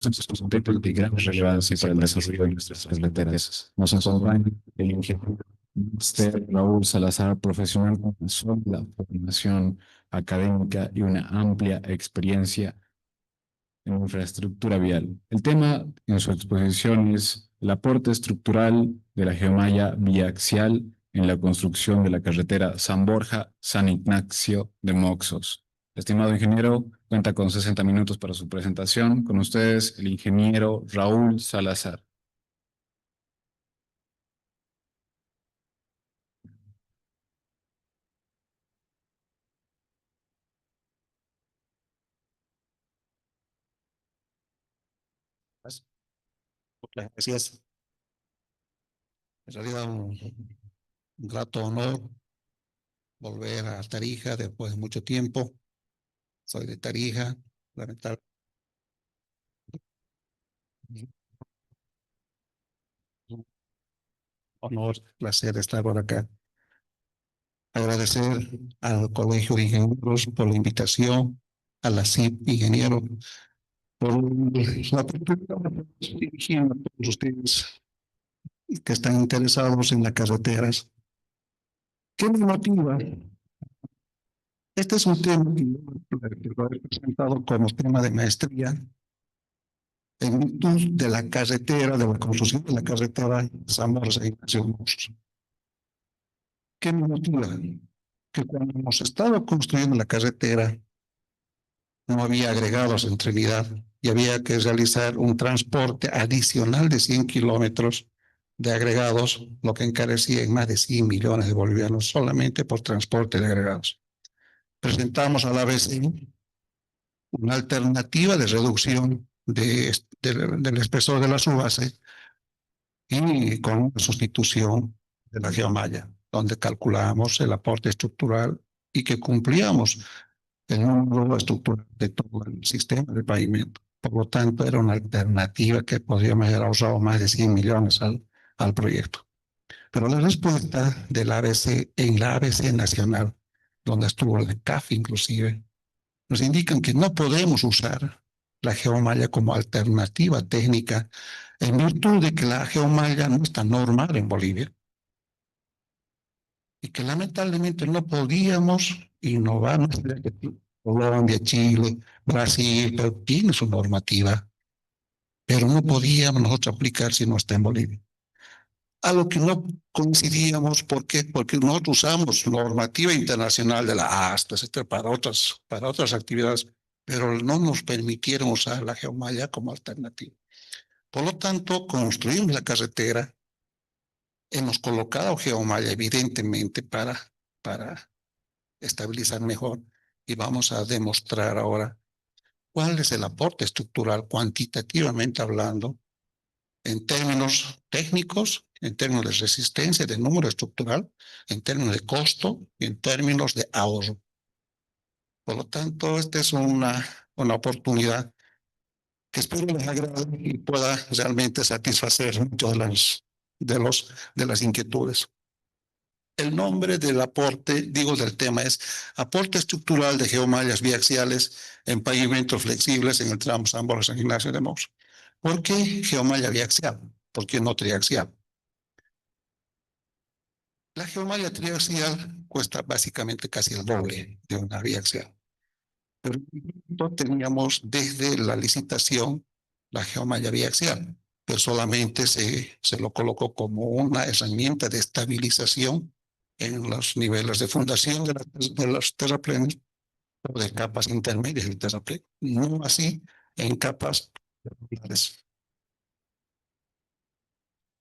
estos proyectos de gran relevancia para el desarrollo de nuestras carreteras. Nos acompaña el ingeniero máster Raúl Salazar, profesional con una sólida formación académica y una amplia experiencia en infraestructura vial. El tema en su exposición es el aporte estructural de la geomalla biaxial en la construcción de la carretera San Borja-San Ignacio de Moxos. Estimado ingeniero, cuenta con 60 minutos para su presentación. Con ustedes, el ingeniero Raúl Salazar. Gracias. En realidad un grato honor volver a Tarija después de mucho tiempo. Soy de Tarija, lamentablemente. Un honor, placer estar por acá. Agradecer al Colegio de Ingenieros por la invitación, a la CIP Ingeniero por la oportunidad de dirigir a todos ustedes que están interesados en las carreteras. ¿Qué me motiva? Este es un tema que lo he presentado como tema de maestría en virtud de la carretera, de la construcción de la carretera Zamora Ignacio Moxos. ¿Qué me motiva? Que cuando hemos estado construyendo la carretera, no había agregados en Trinidad y había que realizar un transporte adicional de 100 kilómetros de agregados, lo que encarecía en más de 100 millones de bolivianos solamente por transporte de agregados. Presentamos a la ABC una alternativa de reducción del espesor de la subbase y con una sustitución de la geomalla, donde calculamos el aporte estructural y que cumplíamos el número estructural de todo el sistema de pavimento. Por lo tanto, era una alternativa que podríamos haber ahorrado más de 100 millones al proyecto. Pero la respuesta del ABC en la ABC nacional, donde estuvo el CAF inclusive, nos indican que no podemos usar la geomalla como alternativa técnica en virtud de que la geomalla no está normal en Bolivia y que lamentablemente no podíamos innovar. Colombia, Chile, Brasil, pero tiene su normativa, pero no podíamos nosotros aplicar si no está en Bolivia. A lo que no coincidíamos, ¿por qué? Porque nosotros usamos normativa internacional de la ASTA, etcétera, para otras actividades, pero no nos permitieron usar la geomalla como alternativa. Por lo tanto, construimos la carretera, hemos colocado geomalla evidentemente para estabilizar mejor y vamos a demostrar ahora cuál es el aporte estructural cuantitativamente hablando en términos técnicos, en términos de resistencia, de número estructural, en términos de costo y en términos de ahorro. Por lo tanto, esta es una oportunidad que espero les agrade y pueda realmente satisfacer muchas de las inquietudes. El nombre del aporte, digo del tema, es aporte estructural de geomallas biaxiales en pavimentos flexibles en el tramo San Borja San Ignacio de Moxos. ¿Por qué geomalla biaxial? ¿Por qué no triaxial? La geomalla triaxial cuesta básicamente casi el doble de una biaxial. Pero no teníamos desde la licitación la geomalla biaxial, pero solamente se lo colocó como una herramienta de estabilización en los niveles de fundación de los terraplenes o de capas intermedias del terraplén, no así en capas regulares.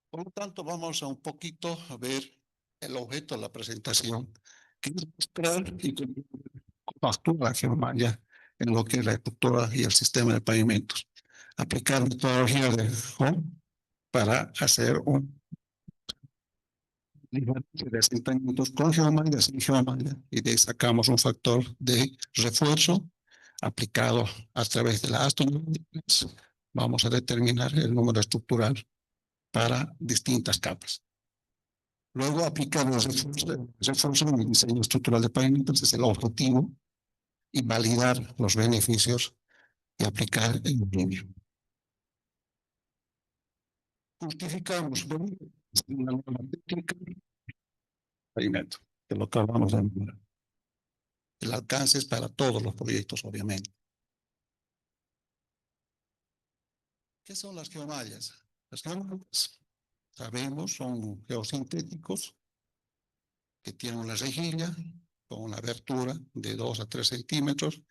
Por lo tanto, vamos a un poquito a ver el objeto de la presentación, que es mostrar y cómo actúa la geomalla en lo que es la estructura y el sistema de pavimentos. Aplicar metodología de Home para hacer un de asentamientos con geomalla, sin geomalla, y de ahí sacamos un factor de refuerzo aplicado a través de la Aston. Vamos a determinar el número estructural para distintas capas. Luego aplicar los refuerzos en el diseño estructural de pavimentos es el objetivo y validar los beneficios y aplicar el medio. justificamos una norma técnica, pavimento, de lo que hablamos de el alcance es para todos los proyectos, obviamente. ¿Qué son las geomallas? Las geomallas, sabemos, son geosintéticos que tienen una rejilla con una abertura de 2 a 3 centímetros.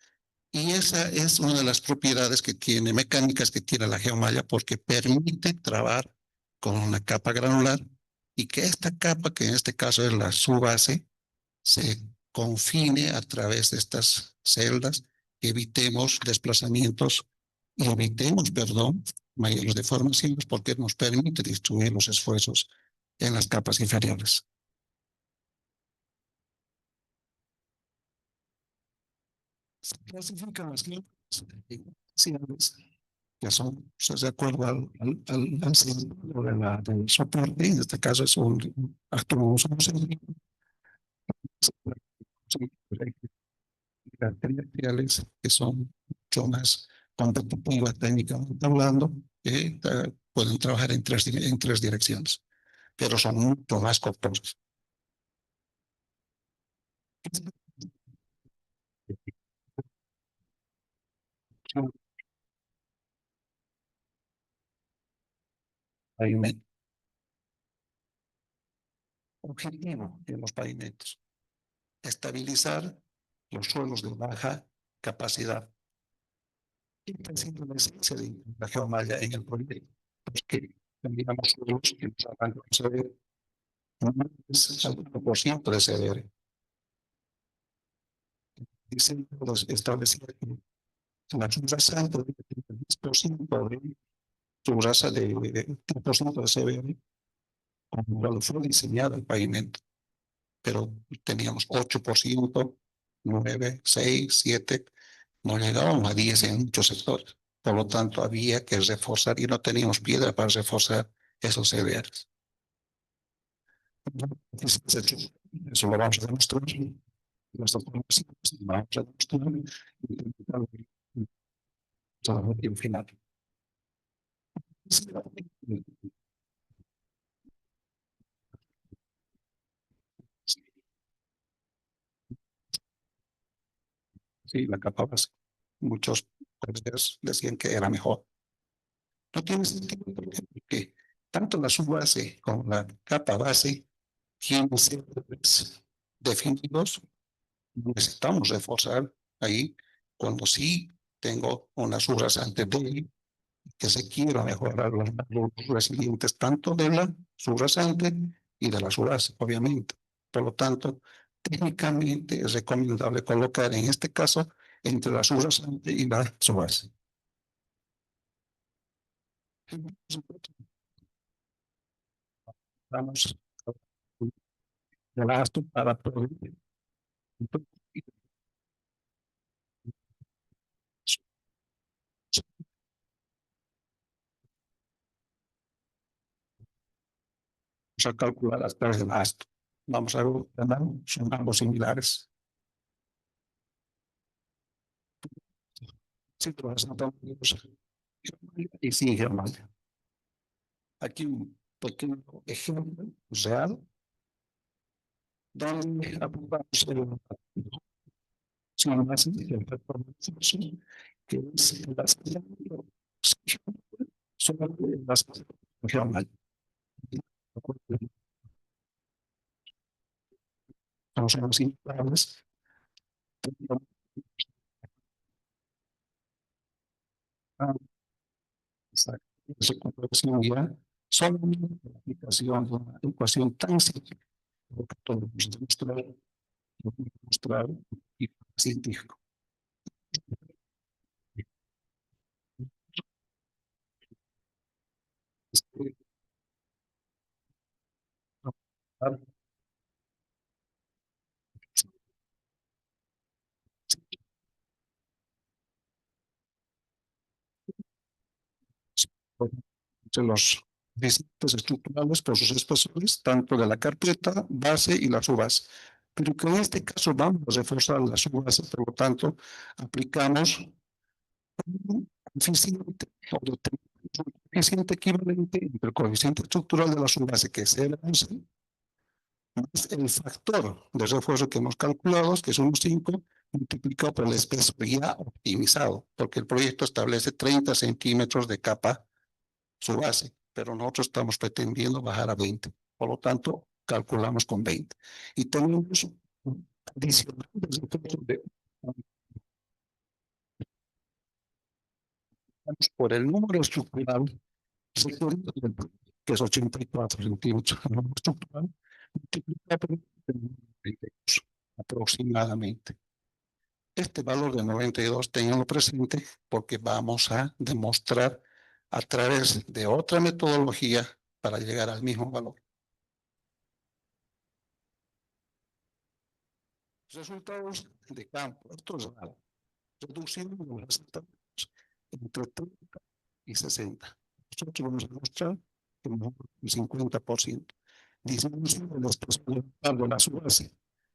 Y esa es una de las propiedades que tiene, mecánicas que tiene la geomalla, porque permite trabar con una capa granular y que esta capa, que en este caso es la subbase, se confine a través de estas celdas, evitemos desplazamientos y evitemos, perdón, mayores deformaciones porque nos permite distribuir los esfuerzos en las capas inferiores. Se clasifican las capas que son de acuerdo al del soporte, en este caso es un materiales que son mucho más competitivas técnicamente hablando, que pueden trabajar en tres direcciones, pero son mucho más costosas. Pavimento. Objetivo de los pavimentos: estabilizar los suelos de baja capacidad. Y siendo la esencia de la geomalla en el proyecto, porque tendríamos suelos que nos hagan conceder es el 1% de CDR. Dicen los establecidos que la subrasa de 10% de subrasa de 10% de CBR, cuando fue diseñado el pavimento, pero teníamos 8%, 9, 6, 7, no llegábamos a 10 en muchos sectores. Por lo tanto, había que reforzar y no teníamos piedra para reforzar esos CBRs. Eso lo vamos a demostrar. Vamos a demostrar el objetivo final. Sí, la capa base. Muchos decían que era mejor. No tiene sentido porque tanto la subbase como la capa base tienen sectores definidos. Necesitamos reforzar ahí cuando sí tengo una subrasante débil que se quiera mejorar los resilientes tanto de la subrasante y de la subbase, obviamente. Por lo tanto, técnicamente es recomendable colocar en este caso entre la subrasante y la subbase. Vamos de gasto para producir. Vamos a calcular las tareas de gasto. Vamos a ver, son ambos similares. Sí, y sí, Germán. Aquí un pequeño ejemplo real donde apuntamos el que es las sobre las Germán. Somos imparables. Esa comparación ya solamente la aplicación de una ecuación tan sencilla que podemos demostrar y científico. Los distintos estructurales por sus espesores, tanto de la carpeta, base y la subbase. Pero que en este caso vamos a reforzar la subbase, por lo tanto, aplicamos un coeficiente coeficiente equivalente entre el coeficiente estructural de la subbase, que es L11, más el factor de refuerzo que hemos calculado, que es 1,5, multiplicado por el espesor ya optimizado, porque el proyecto establece 30 centímetros de capa subbase, pero nosotros estamos pretendiendo bajar a 20. Por lo tanto, calculamos con 20. Y tenemos un adicional de por el número estructural, que es 84 centímetros, el número estructural, multiplicado por el número de indexos, aproximadamente. Este valor de 92, tenganlo presente, porque vamos a demostrar a través de otra metodología para llegar al mismo valor. Resultados de campo. Esto es raro. Reduciendo los resultados entre 30 y 60. Nosotros vamos a mostrar que mejor el 50%. Disminución de los de la subbase.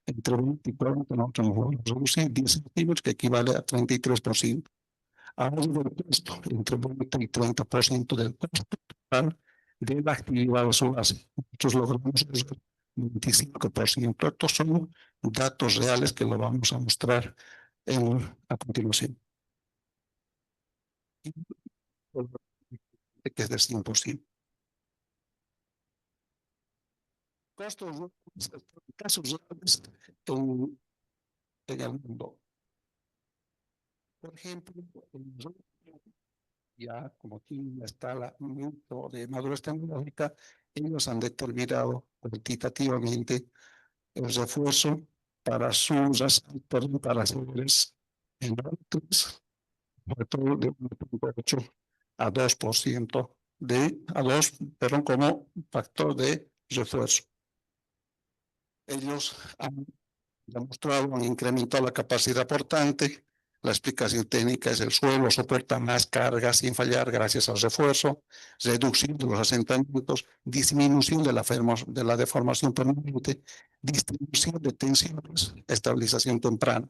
Entre 20 y 40, nosotros vamos a reducir 10 centímetros, que equivale a 33%. Ahorro del costo entre 20 y 30% del costo total de la actividad de subbase. Nosotros logramos el 25%. Estos son datos reales que lo vamos a mostrar a continuación. Que es del 100%. Costos, casos reales en el mundo. Por ejemplo, ya como aquí está la minuto de madurez tecnológica, ellos han determinado cuantitativamente el refuerzo para sus para seres en altos, sobre todo de 1,8 a 2% a 2, perdón, como factor de refuerzo. Ellos han demostrado, han incrementado la capacidad portante. La explicación técnica es el suelo soporta más cargas sin fallar gracias al refuerzo, reducción de los asentamientos, disminución de la deformación permanente, distribución de tensiones, estabilización temprana.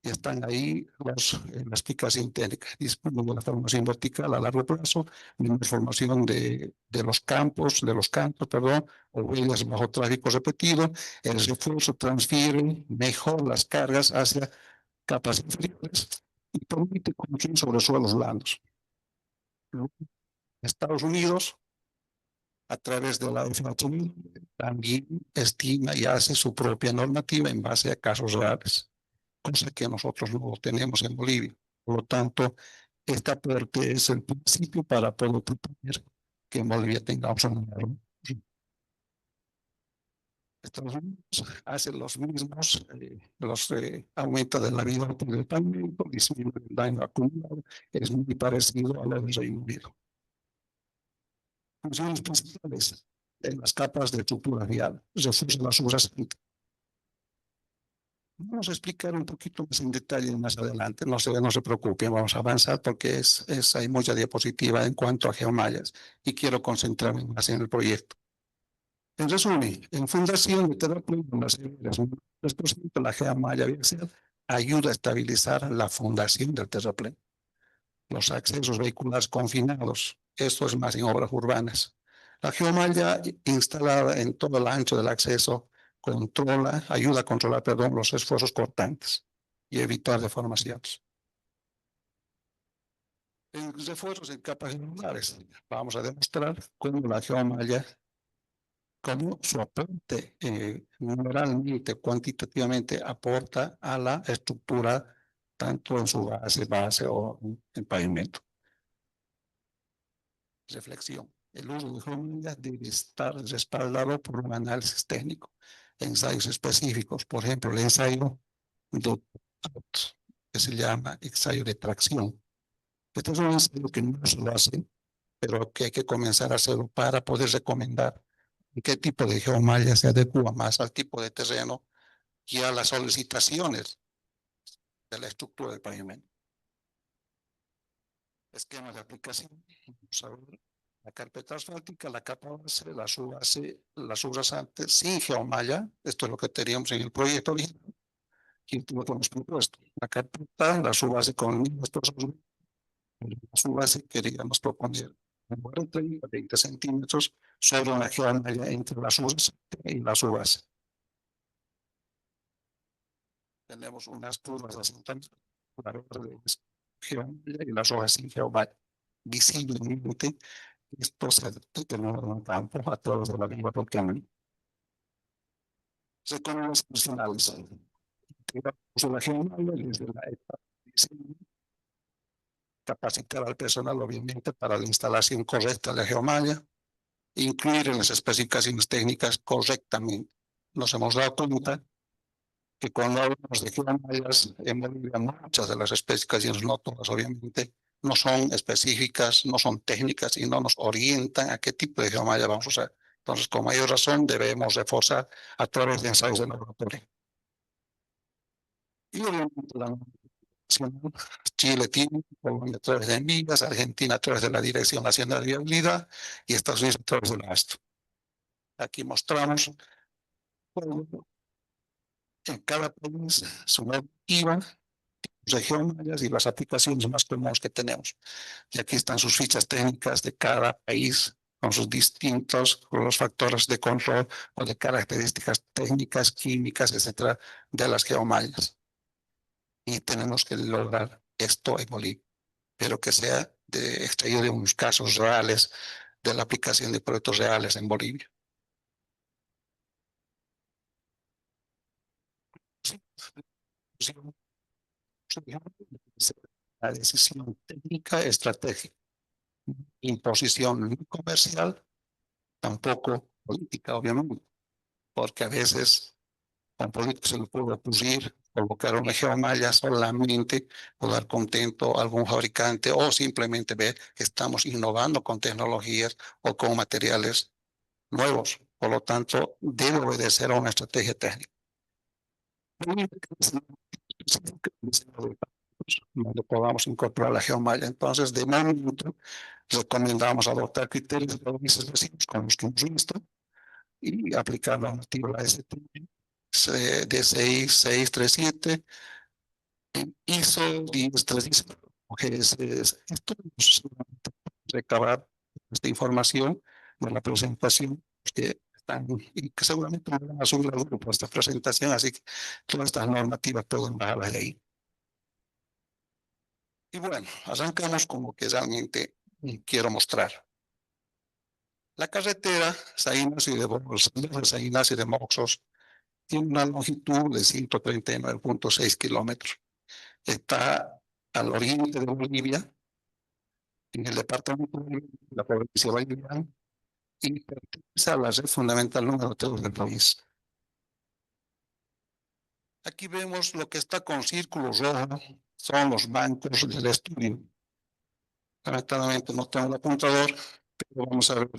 Y están ahí la explicación técnica, disminución de la formación vertical a largo plazo, menor formación de los cantos, perdón, o huellas bajo tráfico repetido. El refuerzo transfiere mejor las cargas hacia capas inferiores y permite construir sobre suelos blandos. Estados Unidos, a través de la FATU, también estima y hace su propia normativa en base a casos reales, cosa que nosotros no tenemos en Bolivia. Por lo tanto, esta parte es el principio para poder proponer que en Bolivia tengamos una norma. Estados Unidos hace los mismos, aumenta de la vida del pavimento, disminuye el daño acumulado, es muy parecido a lo del Reino Unido. Funciones principales en las capas de estructura vial, refuerzo las obras. Vamos a explicar un poquito más en detalle más adelante, no se preocupen, vamos a avanzar porque hay mucha diapositiva en cuanto a geomallas y quiero concentrarme más en el proyecto. En resumen, en fundación de terraplén, la geomalla biaxial ayuda a estabilizar la fundación del terraplén. Los accesos vehiculares confinados, esto es más en obras urbanas. La geomalla instalada en todo el ancho del acceso ayuda a controlar, los esfuerzos cortantes y evitar deformaciones. En refuerzos en capas irregulares, vamos a demostrar cómo la geomalla, cómo su aporte numeralmente, cuantitativamente aporta a la estructura, tanto en su base o en pavimento. Reflexión. El uso de geometría debe estar respaldado por un análisis técnico, ensayos específicos, por ejemplo, el ensayo que se llama ensayo de tracción. Este es un ensayo que no se lo hace, pero que hay que comenzar a hacerlo para poder recomendar qué tipo de geomalla se adecua más al tipo de terreno y a las solicitaciones de la estructura del pavimento. Esquema de aplicación. Vamos a ver. La carpeta asfáltica, la capa base, la subrasante sin geomalla. Esto es lo que teníamos en el proyecto original. Y lo que hemos propuesto. La carpeta, la subbase con Su base queríamos proponer un 40 y 20 centímetros sobre una geomalla entre la subbase y la subbase. Tenemos unas curvas de asentamiento alrededor de geomalla y las hojas sin geomalla. Visiblemente, esto se determina en un campo a través de la lengua volcánica. Se comen los funcionales. La geomalla desde la etapa de diseño, capacitar al personal, obviamente, para la instalación correcta de la geomalla, incluir en las especificaciones técnicas correctamente. Nos hemos dado cuenta que cuando hablamos de geomallas en Bolivia, muchas de las especificaciones, no todas obviamente, no son específicas, no son técnicas y no nos orientan a qué tipo de geomalla vamos a usar. Entonces, con mayor razón, debemos reforzar a través de ensayos de laboratorio. Y obviamente la Chile tiene, Colombia a través de MIGAS, Argentina a través de la Dirección Nacional de Viabilidad y Estados Unidos a través de la ASTO. Aquí mostramos en cada país su normativa, región y las aplicaciones más comunes que tenemos. Y aquí están sus fichas técnicas de cada país con sus distintos los factores de control o de características técnicas, químicas, etcétera, de las geomallas. Y tenemos que lograr esto en Bolivia, pero que sea extraído de unos casos reales de la aplicación de proyectos reales en Bolivia. La decisión técnica estratégica, imposición comercial, tampoco política, obviamente, porque a veces con políticos se le puede ocurrir colocar una geomalla solamente por dar contento a algún fabricante o simplemente ver que estamos innovando con tecnologías o con materiales nuevos. Por lo tanto, debe obedecer a una estrategia técnica. Donde podamos incorporar la geomalla. Entonces, de momento, recomendamos adoptar criterios de países vecinos con los que hemos visto y aplicar la normativa ST D6637 ISO 1037. Esto es recabar esta información de la presentación que están y que seguramente van a subir al grupo esta presentación, así que todas estas normativas pueden bajarlas de ahí. Y bueno, arrancamos con lo que realmente quiero mostrar. La carretera San Ignacio de Moxos tiene una longitud de 139.6 kilómetros. Está al oriente de Bolivia, en el departamento de la provincia de Valladolid, y pertenece a la red fundamental número 3 del país. Aquí vemos lo que está con círculos rojos, son los bancos del estudio. Lamentablemente no tengo el apuntador, pero vamos a ver.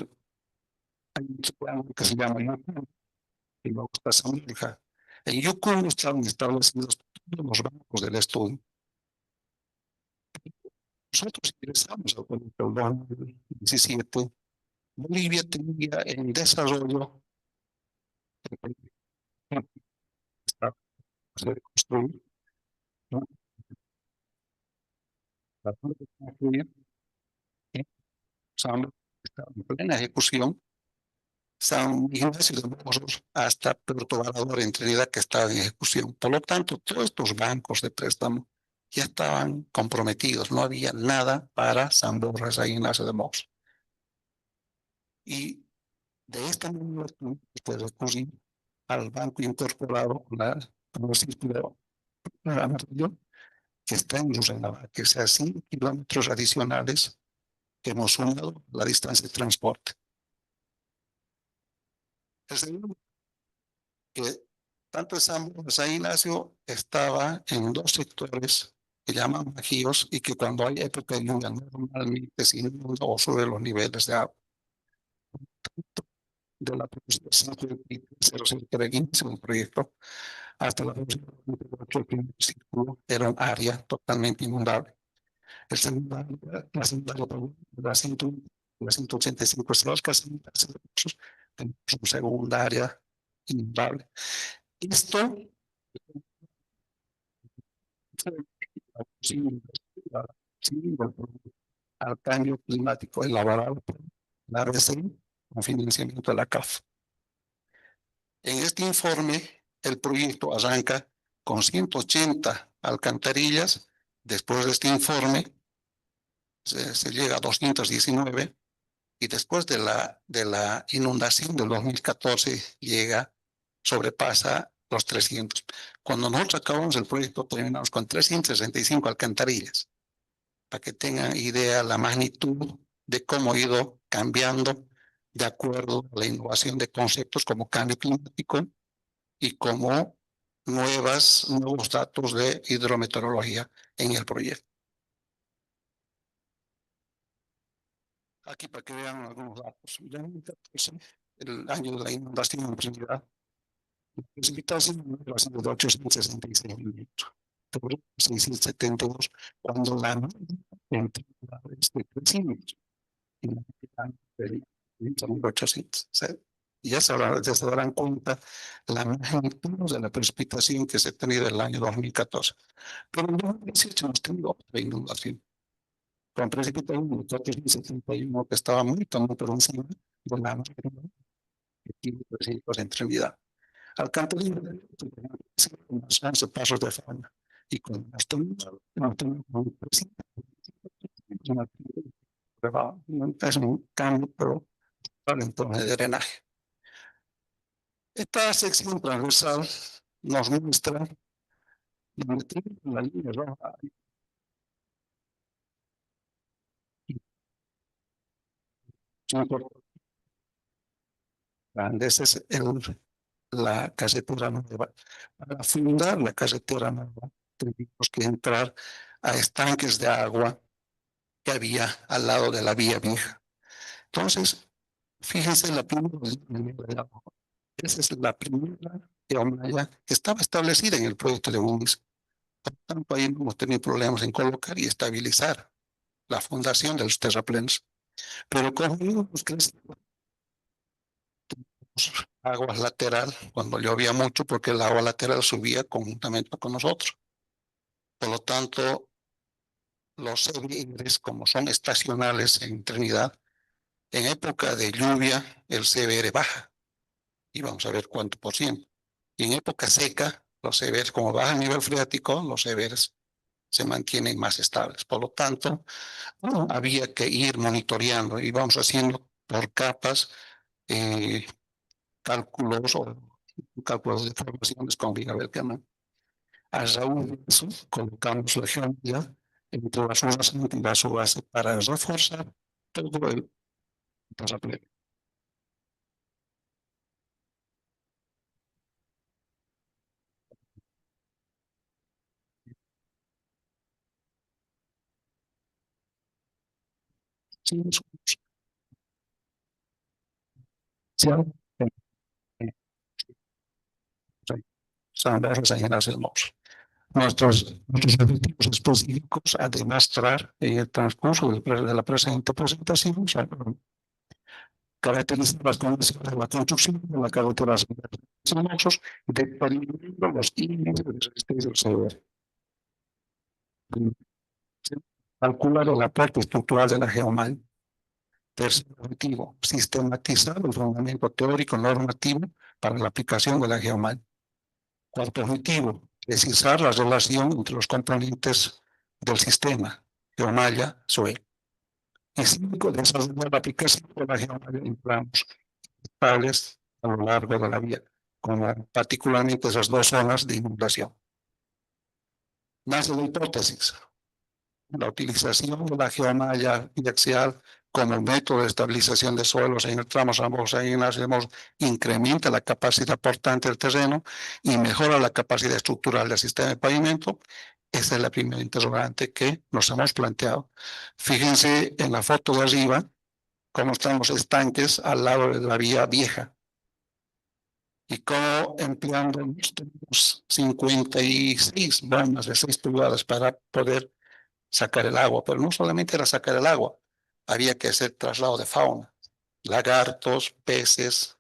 Hay un banco que se llama Yukon, y luego está Zamorja. En Yukon están establecidos los bancos del estudio. Nosotros ingresamos al proyecto 2017. Bolivia tenía en desarrollo de construir, ¿no? Está en plena ejecución. San Ignacio de Moxos hasta Puerto Varador en Trinidad que estaba en ejecución. Por lo tanto, todos estos bancos de préstamo ya estaban comprometidos. No había nada para San Borja, San Ignacio de Moxos. Y de esta manera puede recurrir al banco incorporado, con el círculo amarillo, que está en Urrelava, que sea 5 kilómetros adicionales que hemos sumado la distancia de transporte. El segundo, que tanto San Ignacio estaba en dos sectores que llaman bajíos y que cuando hay época de lluvia normalmente se inunda o sube los niveles de agua. De la presentación del inicio del proyecto hasta la el primer círculo era un área totalmente inundable. El segundo área, la segunda área, la 185 cercas, tenemos una segunda área inundable. Esto al cambio climático, elaborado por la RC con financiamiento de la CAF. En este informe, el proyecto arranca con 180 alcantarillas. Después de este informe, se llega a 219 y después de la inundación del 2014 sobrepasa los 300. Cuando nosotros acabamos el proyecto, terminamos con 365 alcantarillas, para que tengan idea la magnitud de cómo ha ido cambiando de acuerdo a la innovación de conceptos como cambio climático y como nuevos datos de hidrometeorología en el proyecto. Aquí para que vean algunos datos. El año de la inundación en Trinidad, la precipitación ha sido de 866 milímetros, 672, cuando la en Trinidad es de 3 milímetros. Y la 800. O sea, ya se darán cuenta la magnitud de la precipitación que se ha tenido en el año 2014. Pero en 2018 hemos tenido otra inundación, con precipitación de 471, que estaba muy por encima de la que tiene recibos en Trinidad. Alcantarilla de unos 11 pasos de fauna. Y con esto no tenemos un es un cambio, pero para el entorno de drenaje. Esta sección transversal nos muestra la línea roja grande. Esa es la carretera nueva. Para fundar la carretera nueva, tuvimos que entrar a estanques de agua que había al lado de la vía vieja. Entonces, fíjense la primera de agua. Esa es la primera geomalla que estaba establecida en el proyecto de UNIS. Por tanto, ahí no hemos tenido problemas en colocar y estabilizar la fundación de los terraplenos. Pero con los agua lateral, cuando llovía mucho, porque el agua lateral subía conjuntamente con nosotros. Por lo tanto, los CBRs, como son estacionales en Trinidad, en época de lluvia, el CBR baja. Y vamos a ver cuánto por ciento. Y en época seca, los CBRs, como baja el nivel freático, los CBRs se mantienen más estables. Por lo tanto, había que ir monitoreando y vamos haciendo por capas cálculos de formaciones con Viga-Belcamán. A raíz de eso, colocamos la geometría entre las zonas y la base para reforzar todo el terrapleno. Nuestros objetivos específicos a demostrar en el transcurso de la presente presentación caracterizar las condiciones de la construcción de la carretera famosos determinando los índices de resistencia del software. Calcular el aporte estructural de la geomalla. Tercer objetivo, sistematizar el fundamento teórico normativo para la aplicación de la geomalla. Cuarto objetivo, precisar la relación entre los componentes del sistema, geomalla, suelo. Y cinco, desarrollar la aplicación de la geomalla en planos estables a lo largo de la vía, con particularmente esas dos zonas de inundación. Nace la hipótesis, la utilización de la geomalla biaxial como método de estabilización de suelos en el tramo San incrementa la capacidad portante del terreno y mejora la capacidad estructural del sistema de pavimento. Esa es la primera interrogante que nos hemos planteado. Fíjense en la foto de arriba cómo están los estanques al lado de la vía vieja y cómo empleando los 56 bombas de 6 pulgadas para poder sacar el agua, pero no solamente era sacar el agua, había que hacer traslado de fauna, lagartos, peces,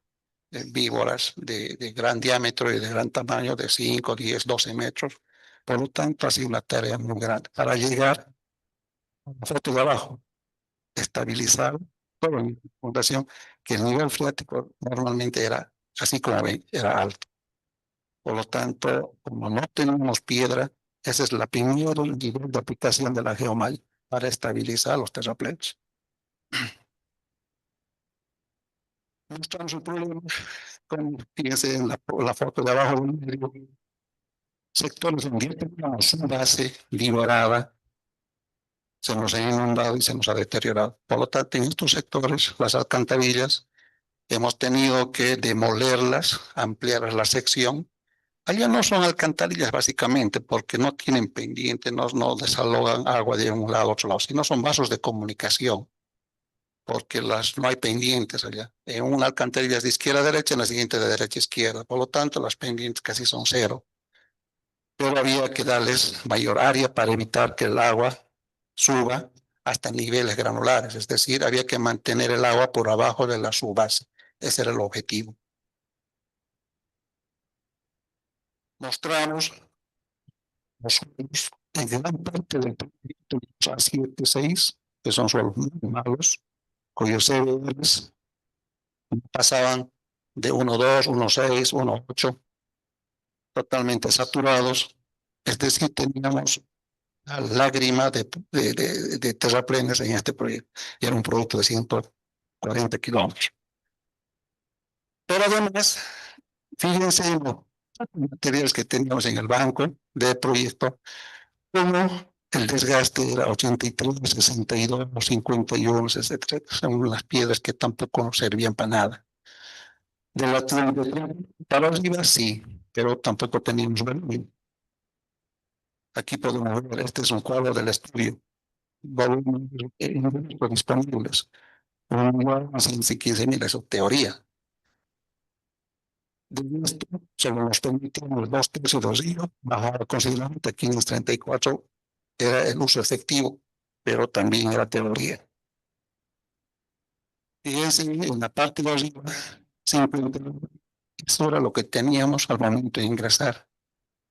víboras de gran diámetro y de gran tamaño, de 5, 10, 12 metros. Por lo tanto, ha sido una tarea muy grande. Para llegar a la foto de abajo, estabilizar todo en la fundación, que el nivel freático normalmente era, así como ven, era alto. Por lo tanto, como no tenemos piedra, ese es la primer nivel de aplicación de la geomalla para estabilizar los terraplenos. Mostramos el problema, como fíjense en la foto de abajo del medio, sectores donde ya teníamos una base liberada, se nos ha inundado y se nos ha deteriorado. Por lo tanto, en estos sectores, las alcantarillas, hemos tenido que demolerlas, ampliar la sección. Allá no son alcantarillas básicamente porque no tienen pendiente, no desalogan agua de un lado a otro lado, sino son vasos de comunicación, porque no hay pendientes allá. En una alcantarilla es de izquierda a derecha, en la siguiente de derecha a izquierda. Por lo tanto, las pendientes casi son cero. Pero había que darles mayor área para evitar que el agua suba hasta niveles granulares, es decir, había que mantener el agua por abajo de la subbase. Ese era el objetivo. Mostramos los suelos en gran parte del proyecto A7-6, que son suelos muy malos, cuyos CDRs pasaban de 1,2, 1,6, 1,8, totalmente saturados. Es decir, teníamos una lágrima de terraplenes en este proyecto. Y era un producto de 140 kilómetros. Pero además, fíjense en los materiales que teníamos en el banco del proyecto, como el desgaste era 83, 62, 51, etcétera. Son las piedras que tampoco servían para nada. De la para arriba sí, pero tampoco teníamos volumen. Aquí podemos ver, este es un cuadro del estudio. Volumen disponibles. Más 15.000, eso teoría. De esto, solo nos permitimos 2/3 del río, bajar considerablemente a 534 era el uso efectivo, pero también era teoría. Fíjense, en la parte de arriba, simplemente eso era lo que teníamos al momento de ingresar.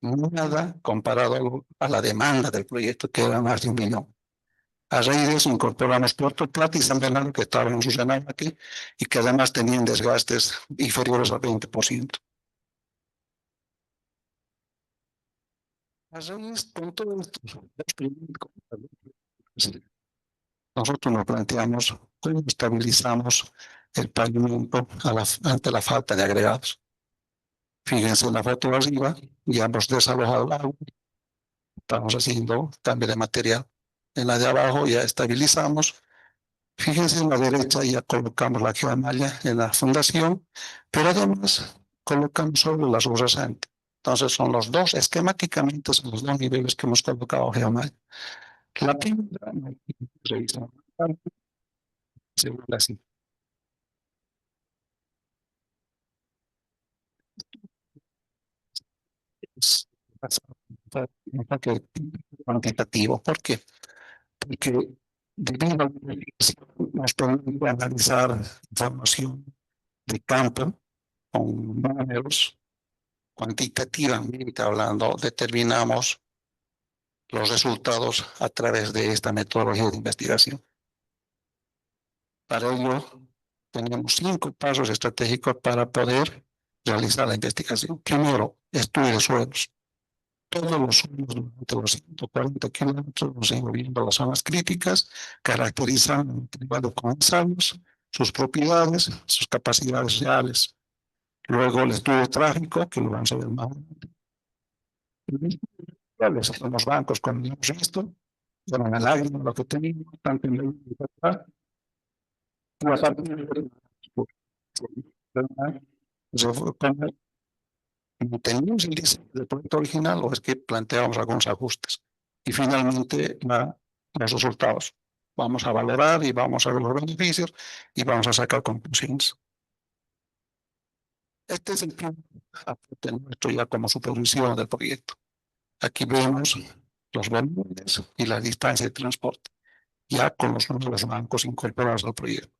Nada comparado a la demanda del proyecto, que era más de 1 millón. A raíz de eso incorporamos Puerto Plata y San Bernardo, que estaban funcionando aquí, y que además tenían desgastes inferiores al 20%. A raíz con todo esto, nosotros nos planteamos cómo estabilizamos el pavimento ante la falta de agregados. Fíjense en la foto de arriba, ya hemos desalojado el agua, estamos haciendo cambio de material. En la de abajo ya estabilizamos. Fíjense en la derecha, ya colocamos la geomalla en la fundación, pero además colocamos solo las rasantes. Entonces son los dos, esquemáticamente son los dos niveles que hemos colocado geomalla. La primera, revisamos, según así. Es un enfoque cuantitativo. ¿Por qué? Porque debido a la investigación nos permite analizar información de campo con números cuantitativamente hablando, determinamos los resultados a través de esta metodología de investigación. Para ello, tenemos 5 pasos estratégicos para poder realizar la investigación. Primero, estudio de suelos. Todos los suelos durante los 140 kilómetros nos hemos viendo las zonas críticas, caracterizando el comensales, sus propiedades, sus capacidades reales. Luego el estudio trágico, que lo vamos a ver más adelante. Los bancos, cuando hemos visto, bueno, en el lágrima, lo que teníamos, tanto en el teníamos el diseño del proyecto original o es que planteamos algunos ajustes. Y finalmente, los resultados. Vamos a valorar y vamos a ver los beneficios y vamos a sacar conclusiones. Este es el plan nuestro ya como supervisión del proyecto. Aquí vemos los volúmenes y la distancia de transporte, ya con los números bancos incorporados al proyecto.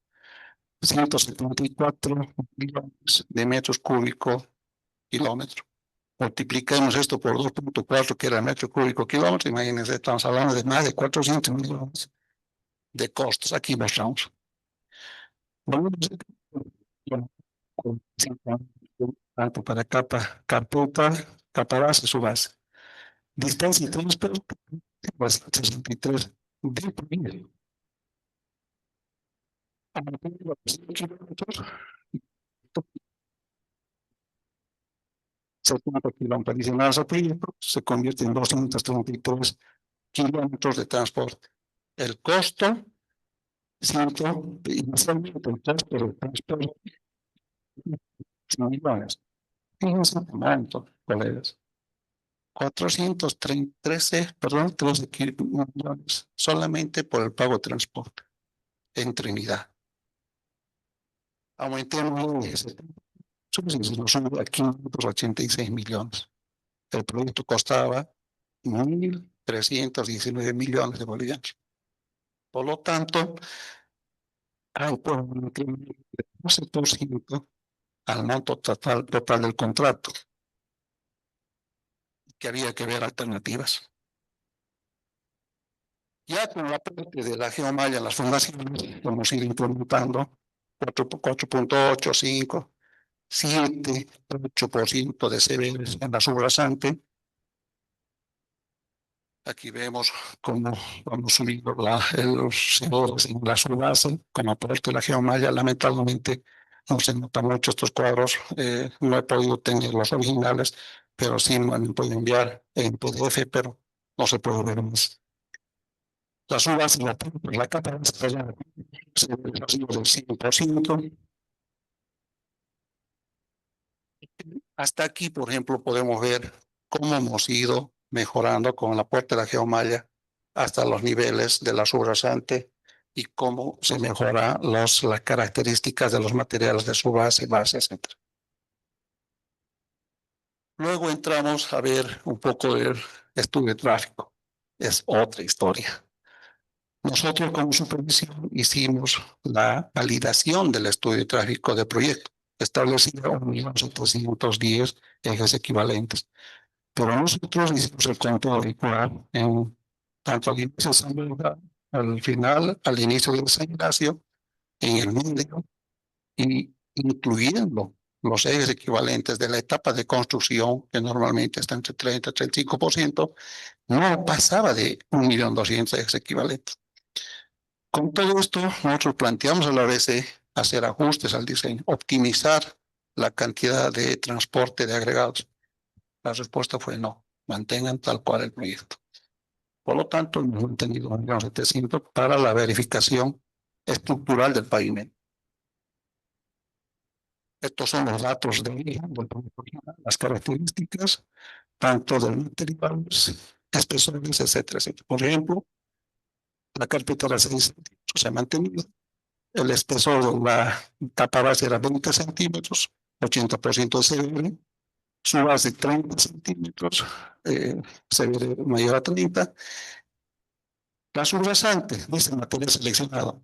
174 millones de metros cúbicos kilómetro. Multipliquemos esto por 2,4, que era metro cúbico kilómetro. Imagínense, estamos hablando de más de 400 millones de costos. Aquí mostramos. Tanto para capa base, su base. Distancia entre los pelos, pues 63 de promedio. 70 kilómetros adicionales al proyecto se convierte en 233 kilómetros de transporte. El costo, inicialmente el costo del transporte, 100 millones. Fíjense el momento, colegas. 13 millones solamente por el pago de transporte en Trinidad. Aumentemos a 586 millones. El proyecto costaba 1.319 millones de bolivianos. Por lo tanto, hay un 12% al monto total del contrato, que había que ver alternativas. Ya con la parte de la geomalla en las fundaciones, vamos a ir implementando 4.8, 5, 7, 8% de CBs en la subrasante. Aquí vemos cómo vamos subiendo los CBs en la subbase, con aporte de la geomalla. Lamentablemente no se notan mucho estos cuadros. No he podido tener los originales, pero sí me han podido enviar en PDF, pero no se puede ver más. La subbase y la capa desarrollada se ve del 100%. Hasta aquí, por ejemplo, podemos ver cómo hemos ido mejorando con el aporte de la geomalla hasta los niveles de la subrasante y cómo se mejoran las características de los materiales de su base, etc. Luego entramos a ver un poco del estudio de tráfico. Es otra historia. Nosotros como supervisión hicimos la validación del estudio de tráfico de proyecto, establecido 1.710 ejes equivalentes. Pero nosotros hicimos el control igual en tanto al inicio de asamblea, al final, al inicio del seminario, en el medio, y incluyendo los ejes equivalentes de la etapa de construcción, que normalmente está entre 30 y 35%, no pasaba de 1.200.000 ejes equivalentes. Con todo esto, nosotros planteamos a la ABC hacer ajustes al diseño, optimizar la cantidad de transporte de agregados. La respuesta fue no, mantengan tal cual el proyecto. Por lo tanto, hemos mantenido 1.700.000 para la verificación estructural del pavimento. Estos son los datos del proyecto, las características, tanto del material, espesores, etcétera, etcétera. Por ejemplo, la carpeta de 6 centímetros se ha mantenido. El espesor de la capa base era 20 centímetros, 80% de CBR. Su base 30 centímetros, CBR mayor a 30. La subrasante de ese material seleccionado,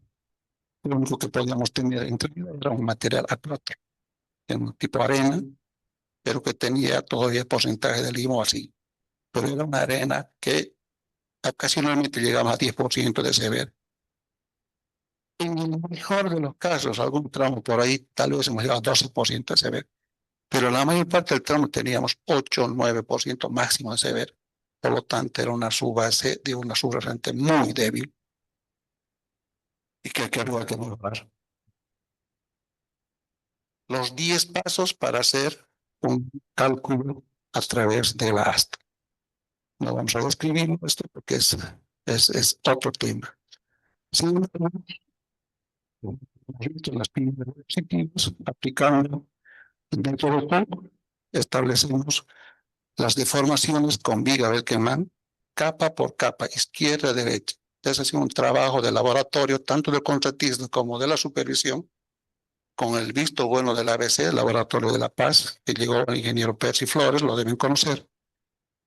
lo único que podíamos tener entre era un material A4, en tipo arena, pero que tenía todavía porcentaje de limo así. Pero era una arena que ocasionalmente llegaba a 10% de CBR. En el mejor de los casos, algún tramo por ahí, tal vez hemos llegado a 12% de CBR. Pero la mayor parte del tramo teníamos 8 o 9% máximo de CBR. Por lo tanto, era una subbase de una subrasante muy débil y que había que mejorar. Los 10 pasos para hacer un cálculo a través de la ASTA. No vamos a describir esto porque es otro tema. Las diapositivas, aplicando dentro del campo, establecemos las deformaciones con viga Belkemán, capa por capa, izquierda, derecha. Es así un trabajo de laboratorio, tanto del contratista como de la supervisión, con el visto bueno del ABC, el Laboratorio de La Paz, que llegó el ingeniero Percy Flores, lo deben conocer.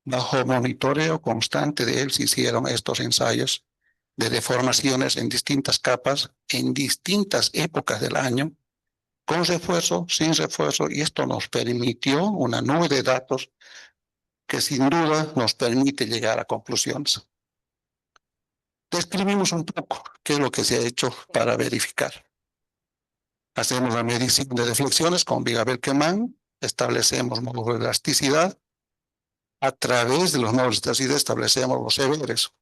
Bajo monitoreo constante de él se hicieron estos ensayos de deformaciones en distintas capas, en distintas épocas del año, con refuerzo, sin refuerzo, y esto nos permitió una nube de datos que sin duda nos permite llegar a conclusiones. Describimos un poco qué es lo que se ha hecho para verificar. Hacemos la medición de deflexiones con Viga-Belkemán, establecemos módulos de elasticidad. A través de los módulos de elasticidad establecemos los EBRs.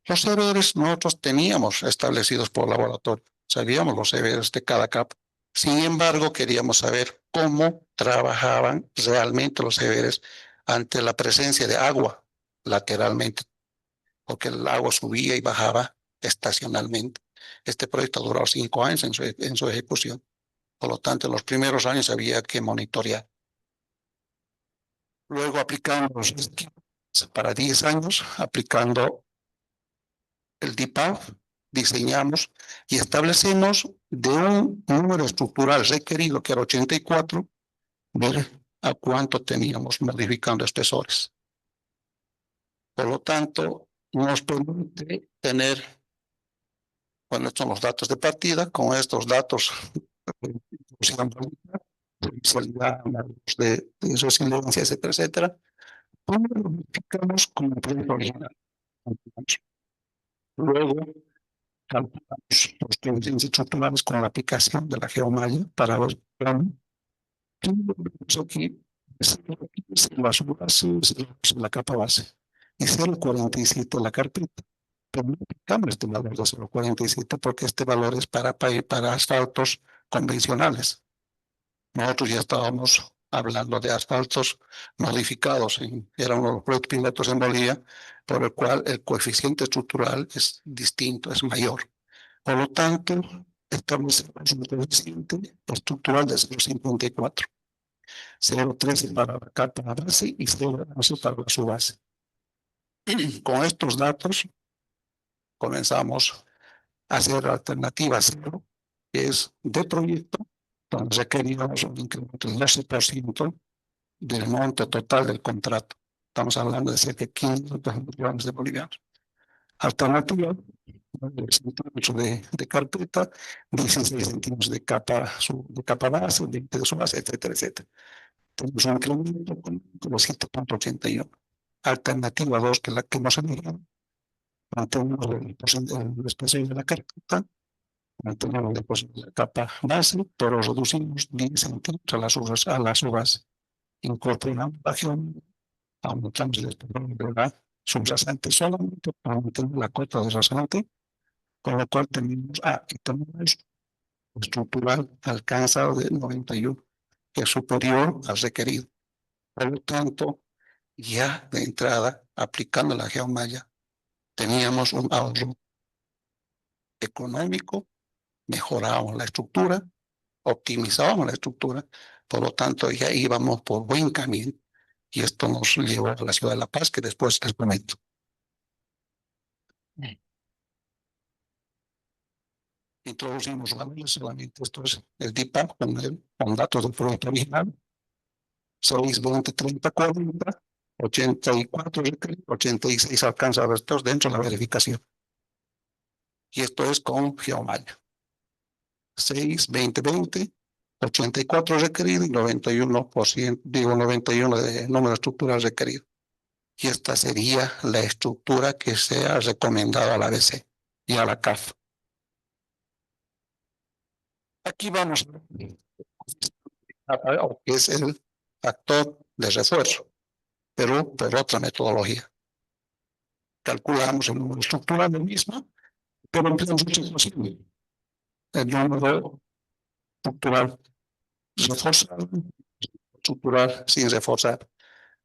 Los EBRs nosotros teníamos establecidos por laboratorio, sabíamos los EBRs de cada capa. Sin embargo, queríamos saber cómo trabajaban realmente los EBRs ante la presencia de agua lateralmente, porque el agua subía y bajaba estacionalmente. Este proyecto ha durado 5 años en su ejecución. Por lo tanto, en los primeros años había que monitorear. Luego aplicamos para 10 años, aplicando el DIPAF, diseñamos y establecemos de un número estructural requerido, que era 84, ver a cuánto teníamos modificando espesores. Por lo tanto, nos permite tener, bueno, estos son los datos de partida, con estos datos de resiliencia, etcétera, etcétera, lo modificamos como el proyecto original. Luego, calculamos los coeficientes estructurales con la aplicación de la geomalla para ver aquí la capa base y 0,47 la carpeta. Pero no aplicamos este valor de 0,47 porque este valor es para asfaltos convencionales. Nosotros ya estábamos hablando de asfaltos modificados, era uno de los proyectos pilotos en Bolivia, por el cual el coeficiente estructural es distinto, es mayor. Por lo tanto, establecemos un coeficiente estructural de 0,54, 0,13 para la capa base y 0,11 para la subbase. Con estos datos comenzamos a hacer alternativa cero, que es de proyecto, donde requeríamos un incremento del 12% del monto total del contrato. Estamos hablando de cerca de 500 millones de bolivianos. Alternativa, 9 centímetros de carpeta, 16 centímetros de capa base, 20 de su base, etcétera, etcétera. Tenemos un incremento con 7,81. Alternativa 2, que es la que nos eligieron, mantenemos el espacio de la carpeta, mantenemos el depósito de la capa base, pero reducimos 10 centímetros a la subbase. Incorporamos la geometría, aumentamos el espacio de la subyacente solamente para mantener la cota de rasante, con lo cual tenemos, y tenemos estructural alcanzado de 91, que es superior al requerido. Por lo tanto, ya de entrada, aplicando la geomalla, teníamos un ahorro económico, mejorábamos la estructura, optimizábamos la estructura, por lo tanto ya íbamos por buen camino y esto nos llevó a la ciudad de La Paz, que después les comento. Introducimos valores, solamente esto es el DIPAC con datos del proyecto original, 6, 20, 30, 40, 84, 86 alcanza estos dentro de la verificación. Y esto es con geomalla. 6, 20, 20, 84 requerido y 91%, 91 de número estructural requerido. Y esta sería la estructura que se ha recomendado a la ABC y a la CAF. Aquí vamos a ver qué es el factor de refuerzo, pero por otra metodología. Calculamos el número estructural del mismo, pero empleamos mucho posible. El número estructural reforzado, estructural sin reforzar.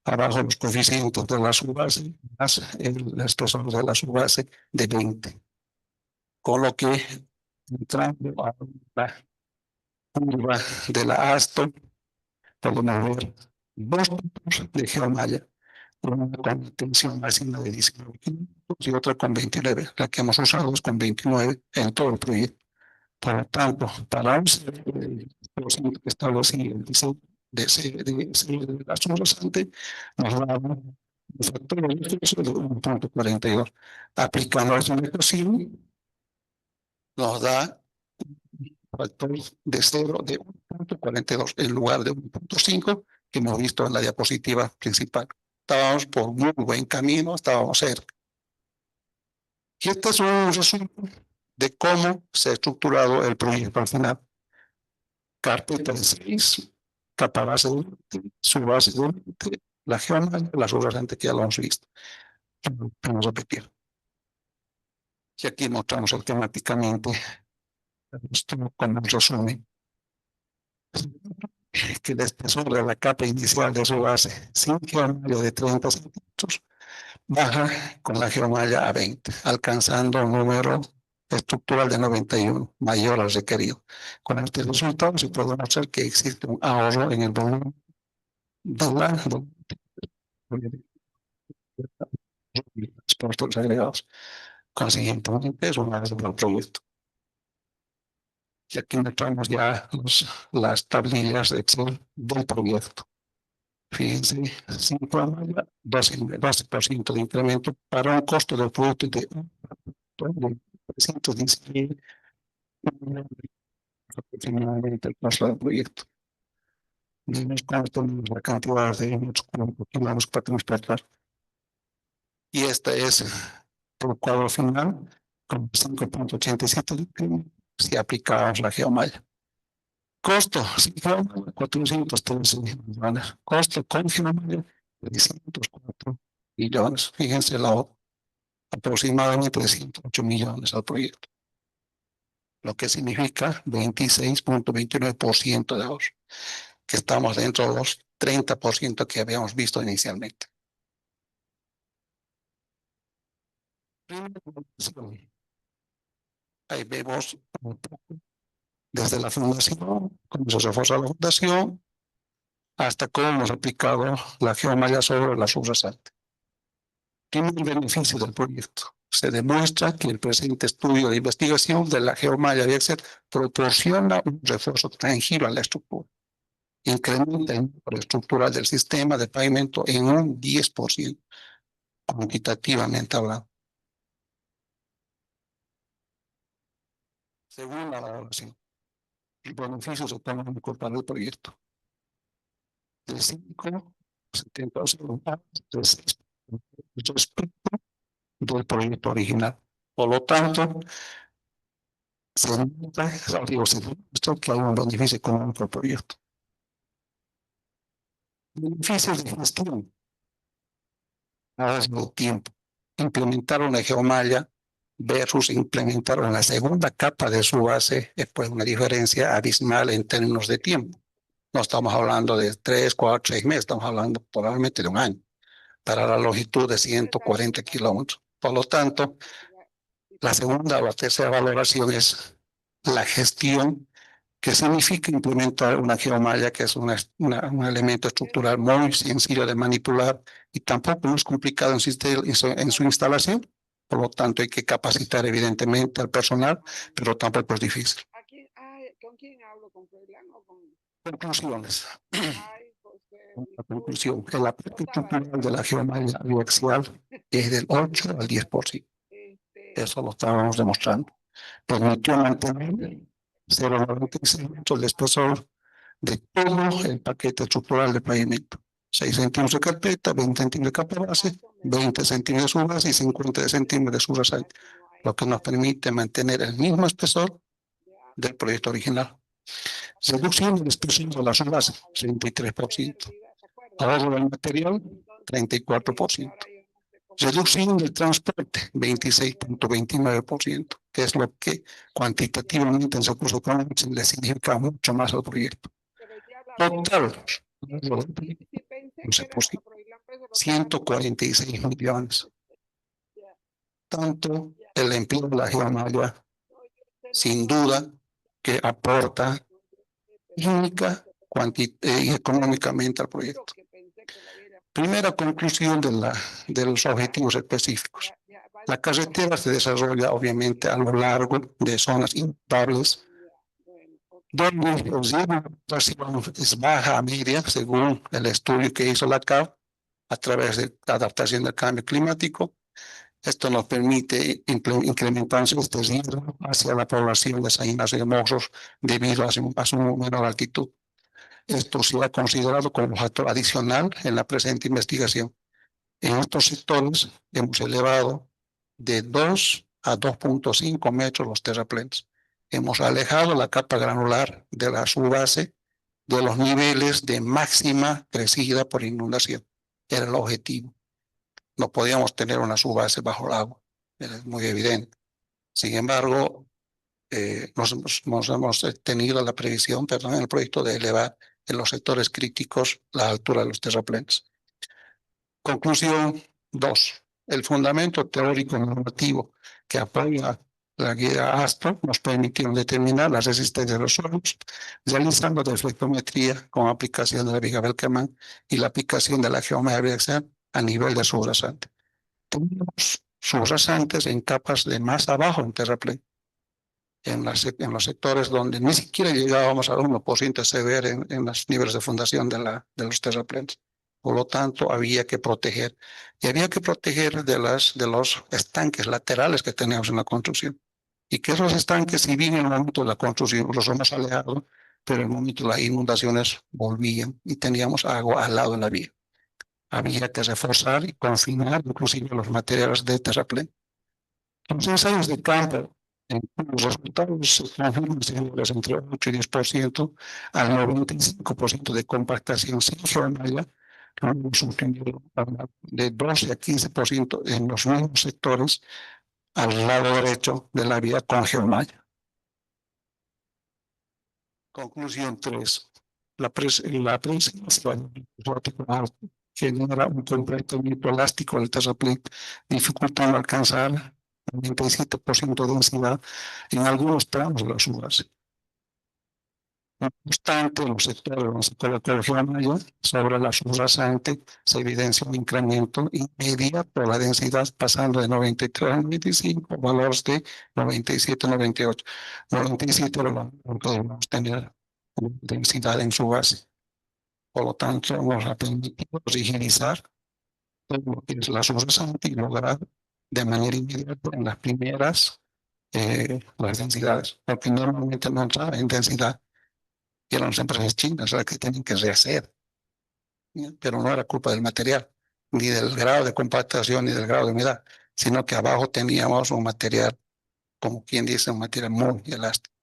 Abajo los coeficientes de la subbase, más el espesor de la subbase de 20. Con lo que, entrando a la curva de la ASTO, podemos ver dos tipos de geomalla, una con tensión máxima de 19 kilómetros y otra con 29. La que hemos usado es con 29 en todo el proyecto. Por lo tanto, para un que establecí el diseño de la subrasante, nos da un factor de 1,42. Aplicando esa ecuación, nos da un factor de 0 de 1,42 en lugar de 1,5 que hemos visto en la diapositiva principal. Estábamos por muy buen camino, estábamos cerca. Y este es un resumen de cómo se ha estructurado el proyecto al final. Carpeta de 6, capa base de 20, subbase de 20, la geomalla, la subyacente que ya lo hemos visto. Vamos a repetir. Y aquí mostramos automáticamente esto como un resumen. Que el espesor de la capa inicial de su base sin geomalla de 30 centímetros baja con la geomalla a 20, alcanzando un número estructural de 91, mayor al requerido. Con este resultado se puede mostrar que existe un ahorro en el volumen de los costos agregados. Consiguientemente, es un buen proyecto. Y aquí mostramos ya las tablillas de Excel del proyecto. Fíjense, 5 años, 12% de incremento para un costo del producto de 310.000 aproximadamente el costo del proyecto. Vemos cuánto la cantidad de metros cúbicos que vamos para transportar. Y este es el cuadro final con 5.87 de incremento si aplicamos la geomalla. Costo, 413 millones. Costo con geomalla, 304 millones. Fíjense aproximadamente de 108 millones al proyecto, lo que significa 26.29% de ahorro, que estamos dentro de los 30% que habíamos visto inicialmente. Ahí vemos desde la fundación, cómo se refuerza la fundación, hasta cómo hemos aplicado la geomalla sobre la subyacente. Tiene el beneficio del proyecto. Se demuestra que el presente estudio de investigación de la geomalla de Excel proporciona un refuerzo tangible a la estructura. Incrementa el número estructural del sistema de pavimento en un 10%, cuantitativamente hablando. Según la valoración, el beneficio económico para el proyecto. De 5,70 respecto del proyecto original. Por lo tanto, se demuestra que hay un beneficio económico del proyecto. Beneficios de gestión. Ahorro de tiempo. Implementar una geomalla versus implementar una segunda capa de su base es pues una diferencia abismal en términos de tiempo. No estamos hablando de 3, 4, 6 meses, estamos hablando probablemente de un año para la longitud de 140 kilómetros. Por lo tanto, la segunda o la tercera valoración es la gestión, que significa implementar una geomalla, que es un elemento estructural muy sencillo de manipular y tampoco es complicado en su instalación. Por lo tanto, hay que capacitar evidentemente al personal, pero tampoco es difícil. ¿Con quién hablo? ¿Con Froilán o con...? Conclusiones. Ay, pues, La conclusión, que la parte estructural de la geomalla biaxial es del 8 al 10%. Eso lo estábamos demostrando. Permitió mantener 0,96 metros de espesor de todo el paquete estructural de pavimento. 6 centímetros de carpeta, 20 centímetros de capa base, 20 centímetros de subbase y 50 centímetros de subyacente, lo que nos permite mantener el mismo espesor del proyecto original. Reducción del espesor de la subbase, 33%. Ahorro del material, 34%. Reducción del transporte, 26.29%, que es lo que cuantitativamente en recursos económicos le significa mucho más al proyecto. Total, 146 millones. Tanto el empleo de la geomalla, sin duda, que aporta técnica y económicamente al proyecto. Primera conclusión de los objetivos específicos. La carretera se desarrolla obviamente a lo largo de zonas imparables, donde el riesgo es baja a media, según el estudio que hizo la CAF, a través de la adaptación del cambio climático. Esto nos permite incrementar este riesgo hacia la población de San Ignacio de Mozos debido a su menor altitud. Esto se ha considerado como un factor adicional en la presente investigación. En estos sectores hemos elevado de 2 a 2.5 metros los terraplenes. Hemos alejado la capa granular de la subbase de los niveles de máxima crecida por inundación. Era el objetivo. No podíamos tener una subbase bajo el agua. Era muy evidente. Sin embargo, hemos tenido la previsión, perdón, en el proyecto de elevar en los sectores críticos la altura de los terraplenes. Conclusión 2. El fundamento teórico normativo que apoya la guía ASTRO nos permitió determinar la resistencia de los suelos, realizando deflectometría con aplicación de la viga Belkerman y la aplicación de la geometría a nivel de subrasante. Tenemos subrasantes en capas de más abajo en terraplén, en los sectores donde ni siquiera llegábamos al 1% de CBR en los niveles de fundación de los terraplenes. Por lo tanto, había que proteger. Y había que proteger de los estanques laterales que teníamos en la construcción. Y que esos estanques, si bien en el momento de la construcción los hemos alejado, pero en el momento de las inundaciones volvían y teníamos agua al lado de la vía. Había que reforzar y confinar inclusive los materiales de terraplén. Los ensayos de campo, en los resultados se confirman señores, entre 8 y 10% al 95% de compactación sin formalidad, de 12 a 15% en los mismos sectores al lado derecho de la vía con geomalla. Conclusión 3. La presencia genera un completamiento elástico del terraplén, dificultando alcanzar 97% de densidad en algunos tramos de la subbase. No obstante, en los sectores donde se coloca el geomalla sobre la subrasante se evidencia un incremento inmediato de la densidad pasando de 93 a 95, valores de 97 a 98. 97 era lo que debemos tener densidad en su base. Por lo tanto, nos ha permitido higienizar todo lo que es la subrasante y lograr de manera inmediata en las primeras las densidades, porque normalmente no entraba en densidad y eran las empresas chinas las que tienen que rehacer, pero no era culpa del material, ni del grado de compactación, ni del grado de humedad, sino que abajo teníamos un material, como quien dice, un material muy elástico.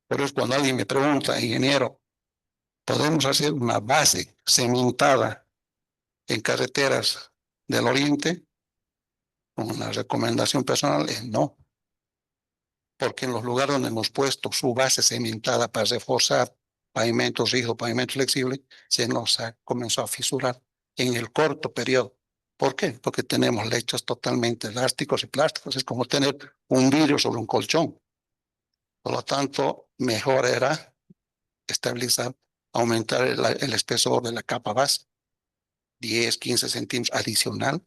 Por eso cuando alguien me pregunta, ingeniero, ¿podemos hacer una base cementada en carreteras del oriente? Una recomendación personal es no, porque en los lugares donde hemos puesto su base cementada para reforzar pavimentos rígidos, pavimentos flexibles, se nos ha comenzado a fisurar en el corto periodo. ¿Por qué? Porque tenemos lechos totalmente elásticos y plásticos. Es como tener un vidrio sobre un colchón. Por lo tanto, mejor era estabilizar, aumentar el espesor de la capa base, 10, 15 centímetros adicional,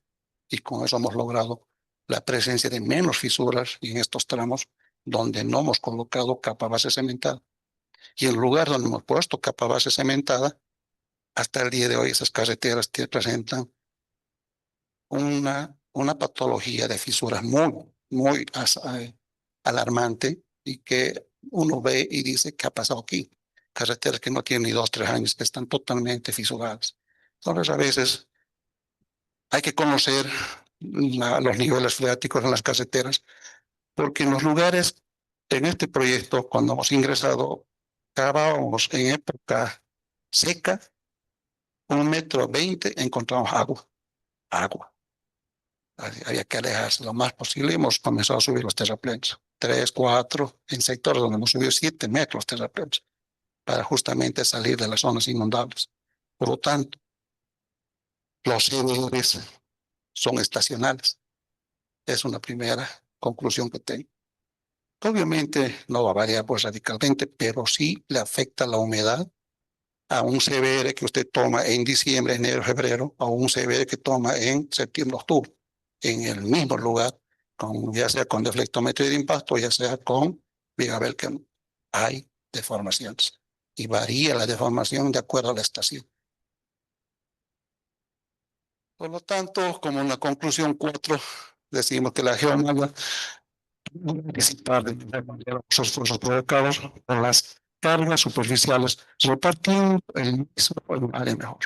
y con eso hemos logrado la presencia de menos fisuras en estos tramos donde no hemos colocado capa base cementada. Y en el lugar donde hemos puesto capa base cementada, hasta el día de hoy esas carreteras presentan una patología de fisuras muy alarmante y que uno ve y dice, ¿qué ha pasado aquí? Carreteras que no tienen ni 2, 3 años, que están totalmente fisuradas. Entonces, a veces hay que conocer los niveles freáticos en las carreteras, porque en los lugares, en este proyecto, cuando hemos ingresado, cavábamos en época seca, 1,20 m, encontramos agua. Había que alejarse lo más posible y hemos comenzado a subir los terraplenes. 3, 4, en sectores donde hemos subido 7 metros los terraplenes, para justamente salir de las zonas inundables. Por lo tanto, los CBRs son estacionales. Es una primera conclusión que tengo. Obviamente no va a variar pues radicalmente, pero sí le afecta la humedad a un CBR que usted toma en diciembre, enero, febrero, a un CBR que toma en septiembre, octubre, en el mismo lugar, ya sea con deflectometría de impacto, ya sea con viga Belkerman. Hay deformaciones y varía la deformación de acuerdo a la estación. Por lo tanto, como en la conclusión 4, decimos que la geomalla participar de los esfuerzos provocados por las cargas superficiales, repartiendo el mismo en un área mejor.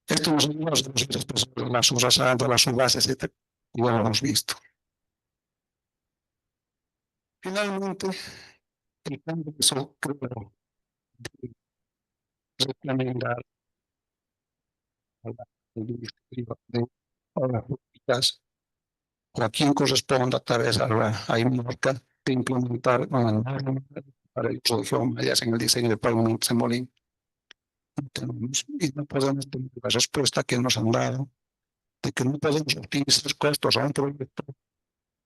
Esto nos ayuda a las subrasante, a las subbases, etc. Ya lo hemos visto. Finalmente, el plan de eso creo de recomendar al Ministerio de Obras Públicas o a quien corresponda a través de la IMORCA de implementar una norma para el uso de geomallas en el diseño de pavimentos en Molina. Y no podemos tener la respuesta que nos han dado de que no podemos optimizar costos a un proyecto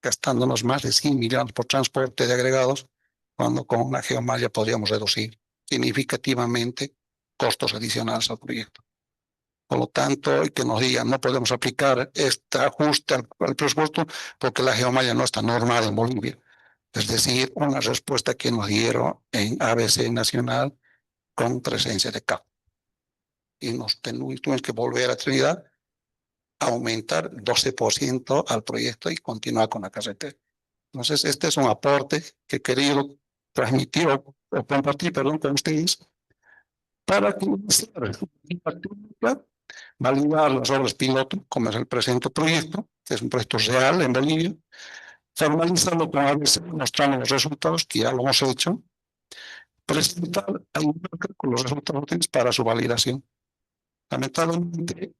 gastándonos más de 100 millones por transporte de agregados, cuando con una geomalla podríamos reducir significativamente costos adicionales al proyecto. Por lo tanto, y que nos digan, no podemos aplicar este ajuste al presupuesto porque la geomalla no está normada en Bolivia. Es decir, una respuesta que nos dieron en ABC Nacional con presencia de CAP. Y nos tuvimos que volver a Trinidad, aumentar 12% al proyecto y continuar con la carretera. Entonces, este es un aporte que he querido transmitir o compartir, perdón, con ustedes para que validar las obras piloto, como es el presente proyecto, que es un proyecto real en Bolivia, formalizarlo con ABC, mostrando los resultados, que ya lo hemos hecho, presentar con los resultados para su validación. Lamentablemente,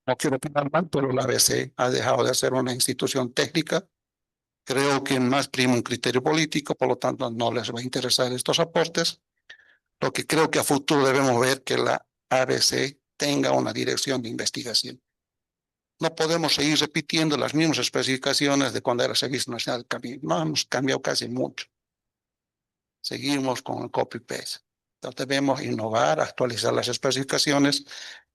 no quiero opinar mal, pero la ABC ha dejado de ser una institución técnica. Creo que más prima un criterio político, por lo tanto no les va a interesar estos aportes. Lo que creo que a futuro debemos ver que la ABC tenga una dirección de investigación. No podemos seguir repitiendo las mismas especificaciones de cuando era Servicio Nacional del Camino. No hemos cambiado casi mucho. Seguimos con el copy-paste. Entonces debemos innovar, actualizar las especificaciones,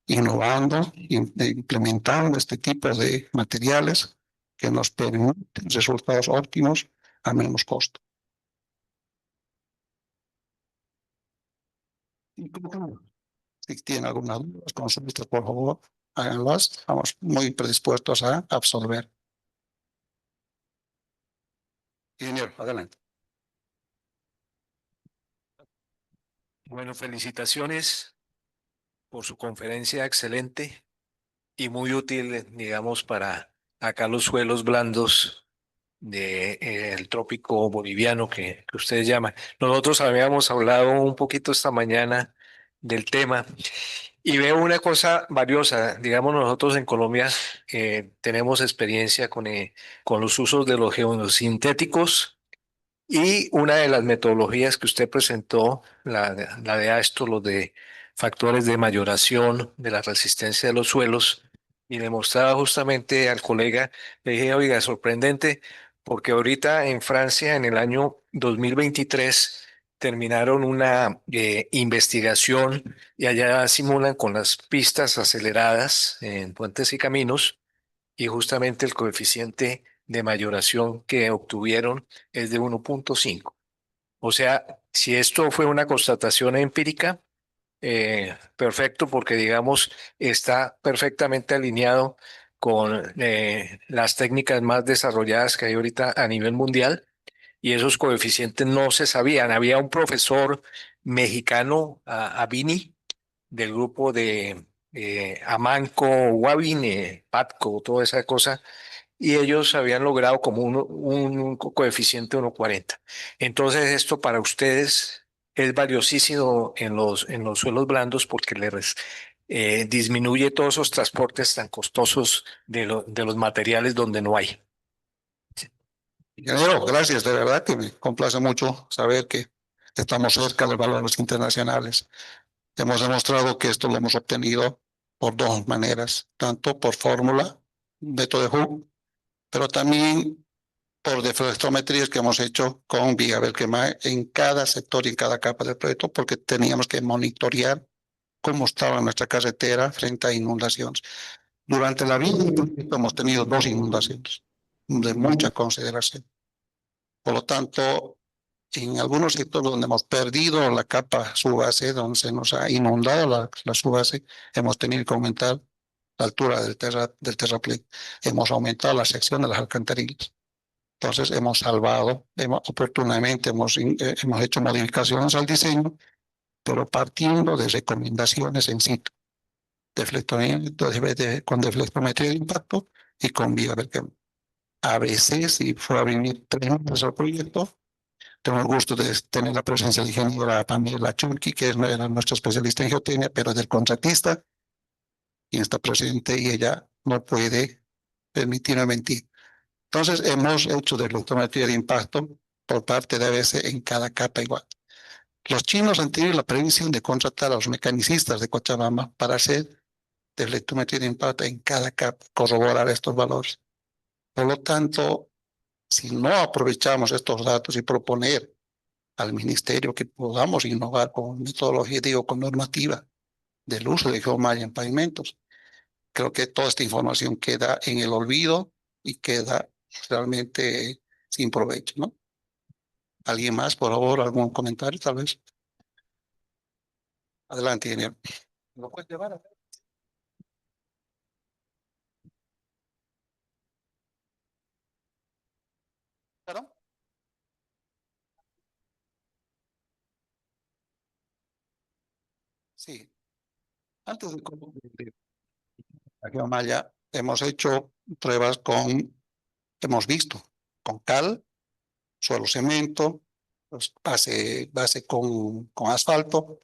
innovando, implementando este tipo de materiales que nos permiten resultados óptimos a menos costo. Si tienen alguna duda, consultas, por favor, háganlas. Estamos muy predispuestos a absorber. Ingeniero, adelante. Bueno, felicitaciones por su conferencia excelente y muy útil, digamos, para acá los suelos blandos del trópico boliviano que ustedes llaman. Nosotros habíamos hablado un poquito esta mañana del tema y veo una cosa valiosa. Digamos, nosotros en Colombia tenemos experiencia con los usos de los geosintéticos. Y una de las metodologías que usted presentó, la de esto, los de factores de mayoración de la resistencia de los suelos, y le mostraba justamente al colega, le dije, oiga, sorprendente, porque ahorita en Francia, en el año 2023, terminaron una investigación y allá simulan con las pistas aceleradas en puentes y caminos y justamente el coeficiente de mayoración que obtuvieron es de 1.5. O sea, si esto fue una constatación empírica, perfecto, porque digamos está perfectamente alineado con las técnicas más desarrolladas que hay ahorita a nivel mundial y esos coeficientes no se sabían. Había un profesor mexicano, Avini, del grupo de Amanco, Wabin, Patco, toda esa cosa, y ellos habían logrado como un coeficiente 1.40. Entonces esto para ustedes es valiosísimo en los suelos blandos porque les disminuye todos esos transportes tan costosos de los materiales donde no hay. Ingeniero, gracias, de verdad que me complace mucho saber que estamos cerca de valores internacionales. Hemos demostrado que esto lo hemos obtenido por dos maneras, tanto por fórmula, método de Hooke, pero también por deflectometrías que hemos hecho con Viga Belquema en cada sector y en cada capa del proyecto, porque teníamos que monitorear cómo estaba nuestra carretera frente a inundaciones. Durante la vida del proyecto hemos tenido 2 inundaciones de mucha consideración. Por lo tanto, en algunos sectores donde hemos perdido la capa subbase, donde se nos ha inundado la subbase, hemos tenido que aumentar la altura del terraplén. Hemos aumentado la sección de las alcantarillas. Entonces hemos salvado, oportunamente hemos hecho modificaciones al diseño, pero partiendo de recomendaciones en sitio, con deflectometría de impacto y con Viga Belquema. ABC, si fuera a venir 3 meses al proyecto. Tengo el gusto de tener la presencia de la ingeniera Pamela Chunki, que era nuestra especialista en geotecnia, pero del contratista, quien está presente y ella no puede permitirme mentir. Entonces, hemos hecho deflectometría de impacto por parte de ABC en cada capa igual. Los chinos han tenido la previsión de contratar a los mecanicistas de Cochabamba para hacer deflectometría de impacto en cada capa, corroborar estos valores. Por lo tanto, si no aprovechamos estos datos y proponer al ministerio que podamos innovar con metodología, digo, con normativa del uso de geomalla en pavimentos, creo que toda esta información queda en el olvido y queda realmente sin provecho, ¿no? ¿Alguien más, por favor, algún comentario, tal vez? Adelante, ingeniero. ¿Lo puedes llevar? ¿Claro? Sí. Antes de la geomalla, hemos hecho pruebas hemos visto, con cal, suelo cemento, pues base con asfalto.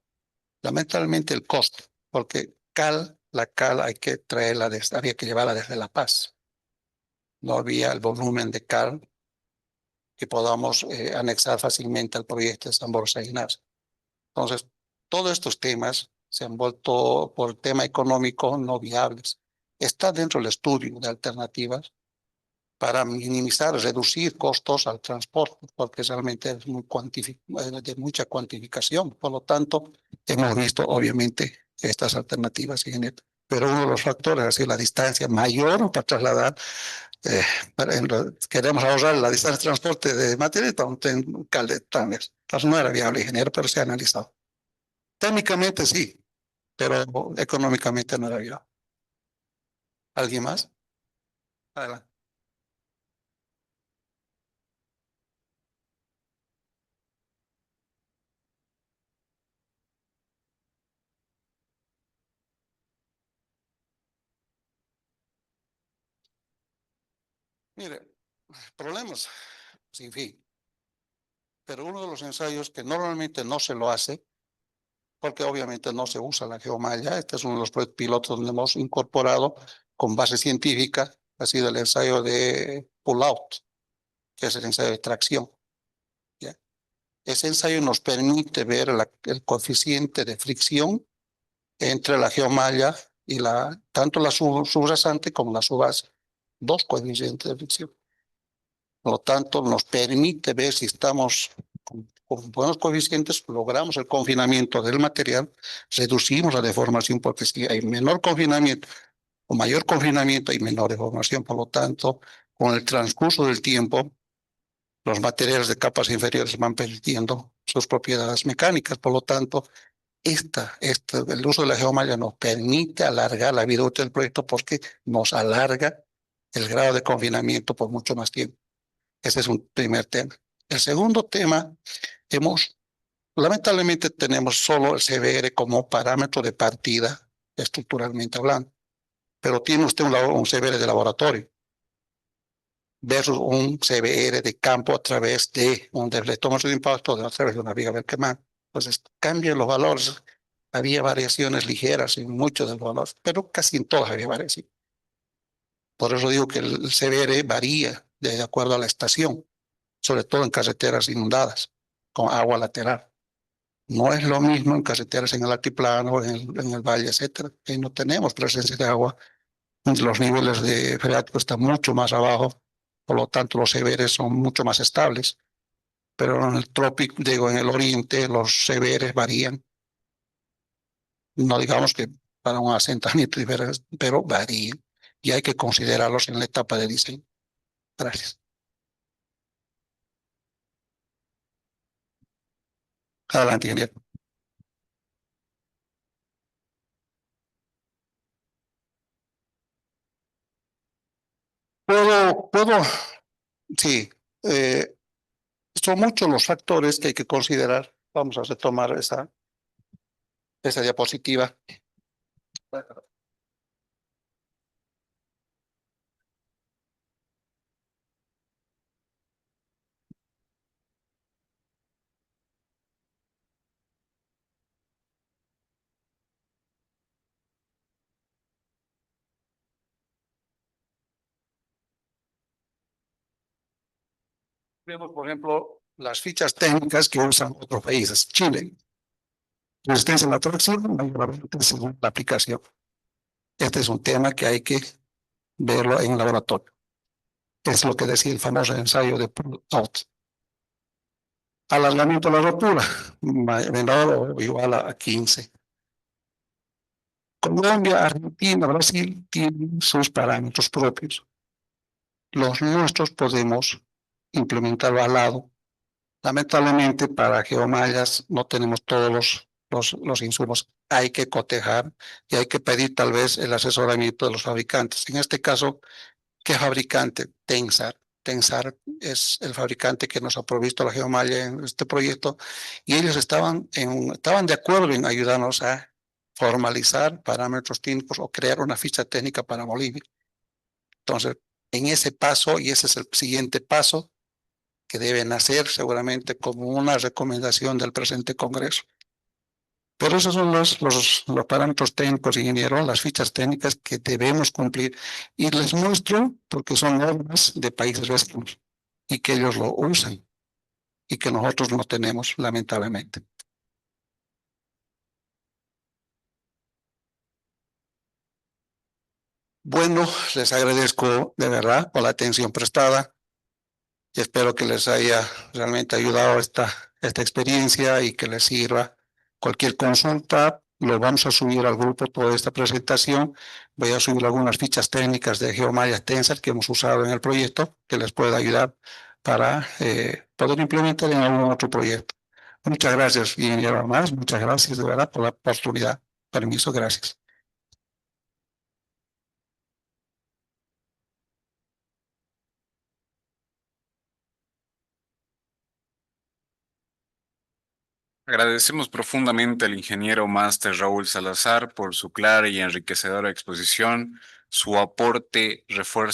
Lamentablemente el costo, porque la cal hay que traerla había que llevarla desde La Paz. No había el volumen de cal que podamos anexar fácilmente al proyecto de San Borja Ignacio. Entonces, todos estos temas se han vuelto, por tema económico, no viables. Está dentro del estudio de alternativas para minimizar, reducir costos al transporte, porque realmente es de mucha cuantificación. Por lo tanto, hemos visto, obviamente, estas alternativas, pero uno de los factores es decir, la distancia mayor para trasladar. eh, Queremos ahorrar la distancia de transporte de material, entonces Caldetranes. Entonces no era viable, ingeniero, pero se ha analizado. Técnicamente sí, pero económicamente no era viable. ¿Alguien más? Adelante. Mire, problemas sin fin. Pero uno de los ensayos que normalmente no se lo hace, porque obviamente no se usa la geomalla, este es uno de los proyectos pilotos donde hemos incorporado con base científica, ha sido el ensayo de pull-out, que es el ensayo de tracción. ¿Ya? Ese ensayo nos permite ver el coeficiente de fricción entre la geomalla y tanto la subrasante como la subbase, dos coeficientes de fricción. Por lo tanto, nos permite ver si estamos con buenos coeficientes, logramos el confinamiento del material, reducimos la deformación, porque si hay menor confinamiento o mayor confinamiento, hay menor deformación. Por lo tanto, con el transcurso del tiempo, los materiales de capas inferiores van perdiendo sus propiedades mecánicas. Por lo tanto, el uso de la geomalla nos permite alargar la vida útil del proyecto porque nos alarga el grado de confinamiento por mucho más tiempo. Ese es un primer tema. El segundo tema, lamentablemente tenemos solo el CBR como parámetro de partida, estructuralmente hablando, pero tiene usted un CBR de laboratorio versus un CBR de campo a través de un deflectómetro de impacto, a través de una viga Berkman. Entonces, cambian los valores. Había variaciones ligeras en muchos de los valores, pero casi en todas había variaciones. Por eso digo que el CBR varía de acuerdo a la estación, sobre todo en carreteras inundadas, con agua lateral. No es lo mismo en carreteras en el altiplano, en el valle, etcétera, que no tenemos presencia de agua. Los niveles de freático están mucho más abajo, por lo tanto los CBR son mucho más estables. Pero en el trópico, digo, en el oriente, los CBR varían. No digamos que para un asentamiento diferente, pero varían. Y hay que considerarlos en la etapa de diseño. Gracias. Adelante, ingeniero. Puedo, sí. Son muchos los factores que hay que considerar. Vamos a retomar esa diapositiva. Vemos, por ejemplo, las fichas técnicas que usan otros países. Chile, resistencia a la tracción, mayormente según la aplicación. Este es un tema que hay que verlo en el laboratorio. Es lo que decía el famoso ensayo de pull out. Alargamiento de la rotura, menor o igual a 15. Colombia, Argentina, Brasil tienen sus parámetros propios. Los nuestros podemos implementarlo al lado. Lamentablemente para geomallas no tenemos todos los insumos. Hay que cotejar y hay que pedir tal vez el asesoramiento de los fabricantes. En este caso, ¿qué fabricante? Tensar. Tensar es el fabricante que nos ha provisto la geomalla en este proyecto y ellos estaban de acuerdo en ayudarnos a formalizar parámetros técnicos o crear una ficha técnica para Bolivia. Entonces, en ese paso, y ese es el siguiente paso que deben hacer seguramente como una recomendación del presente Congreso. Pero esos son los parámetros técnicos, ingeniero, las fichas técnicas que debemos cumplir. Y les muestro porque son normas de países vecinos y que ellos lo usan y que nosotros no tenemos, lamentablemente. Bueno, les agradezco de verdad por la atención prestada y espero que les haya realmente ayudado esta experiencia y que les sirva. Cualquier consulta, lo vamos a subir al grupo toda esta presentación. Voy a subir algunas fichas técnicas de GeoMaya Tensor que hemos usado en el proyecto, que les pueda ayudar para poder implementar en algún otro proyecto. Muchas gracias, ingeniero Armas. Muchas gracias de verdad por la oportunidad. Permiso, gracias. Agradecemos profundamente al ingeniero máster Raúl Salazar por su clara y enriquecedora exposición. Su aporte refuerza